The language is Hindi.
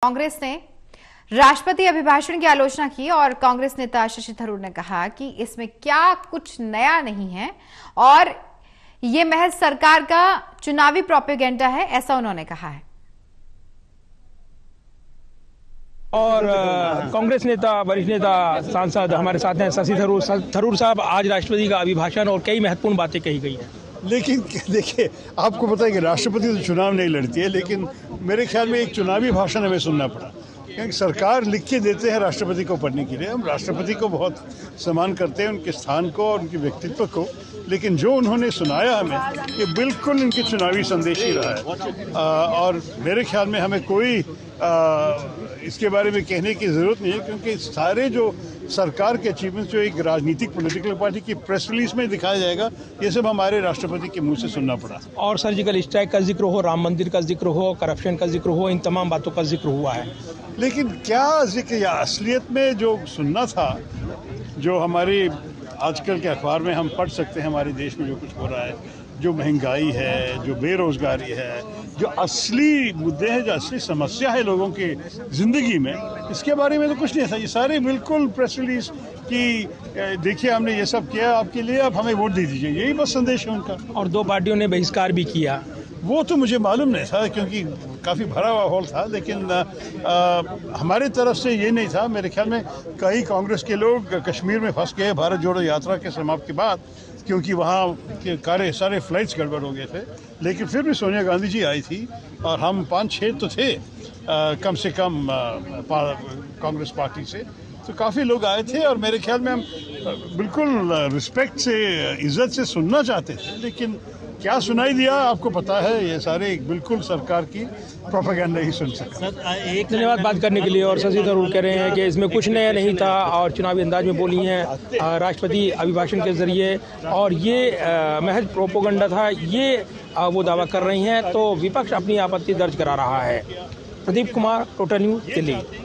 कांग्रेस ने राष्ट्रपति अभिभाषण की आलोचना की और कांग्रेस नेता शशि थरूर ने कहा कि इसमें क्या कुछ नया नहीं है और ये महज सरकार का चुनावी प्रोपेगेंडा है, ऐसा उन्होंने कहा है। और कांग्रेस नेता, वरिष्ठ नेता, सांसद हमारे साथ हैं शशि थरूर साहब। आज राष्ट्रपति का अभिभाषण और कई महत्वपूर्ण बातें कही गई हैं। लेकिन देखिए, आपको पता है कि राष्ट्रपति तो चुनाव नहीं लड़ती है, लेकिन मेरे ख्याल में एक चुनावी भाषण हमें सुनना पड़ा, क्योंकि सरकार लिख के देते हैं राष्ट्रपति को पढ़ने के लिए। हम राष्ट्रपति को बहुत सम्मान करते हैं, उनके स्थान को और उनके व्यक्तित्व को, लेकिन जो उन्होंने सुनाया हमें, ये बिल्कुल इनके चुनावी संदेश ही रहा है। और मेरे ख्याल में हमें कोई इसके बारे में कहने की ज़रूरत नहीं है, क्योंकि सारे जो सरकार के अचीवमेंट्स जो एक राजनीतिक पॉलिटिकल पार्टी की प्रेस रिलीज में दिखाया जाएगा, ये सब हमारे राष्ट्रपति के मुंह से सुनना पड़ा। और सर्जिकल स्ट्राइक का जिक्र हो, राम मंदिर का जिक्र हो, करप्शन का जिक्र हो, इन तमाम बातों का जिक्र हुआ है। लेकिन क्या जिक्र या असलियत में जो सुनना था, जो हमारी आजकल के अखबार में हम पढ़ सकते हैं, हमारे देश में जो कुछ हो रहा है, जो महंगाई है, जो बेरोजगारी है, जो असली मुद्दे हैं, जो असली समस्या है लोगों की ज़िंदगी में, इसके बारे में तो कुछ नहीं था। ये सारे बिल्कुल प्रेस रिलीज कि देखिए हमने ये सब किया आपके लिए, आप हमें वोट दे दीजिए, यही बस संदेश है उनका। और दो पार्टियों ने बहिष्कार भी किया। वो तो मुझे मालूम नहीं था, क्योंकि काफ़ी भरा हुआ हॉल था, लेकिन हमारे तरफ से ये नहीं था। मेरे ख्याल में कई कांग्रेस के लोग कश्मीर में फंस गए भारत जोड़ो यात्रा के समाप्ति के बाद, क्योंकि वहाँ के सारे फ्लाइट्स गड़बड़ हो गए थे। लेकिन फिर भी सोनिया गांधी जी आई थी और हम 5-6 तो थे कम से कम कांग्रेस पार्टी से, तो काफ़ी लोग आए थे। और मेरे ख्याल में हम बिल्कुल रिस्पेक्ट से, इज्जत से सुनना चाहते थे, लेकिन क्या सुनाई दिया आपको पता है, ये सारे बिल्कुल सरकार की प्रोपेगेंडा ही सुन सका। धन्यवाद बात करने के लिए। और शशि थरूर कह रहे हैं कि इसमें कुछ नया नहीं था और चुनावी अंदाज में बोली हैं राष्ट्रपति अभिभाषण के जरिए, और ये महज प्रोपेगेंडा था, ये वो दावा कर रही हैं। तो विपक्ष अपनी आपत्ति दर्ज करा रहा है। Pradeep Kumar, total news, Delhi.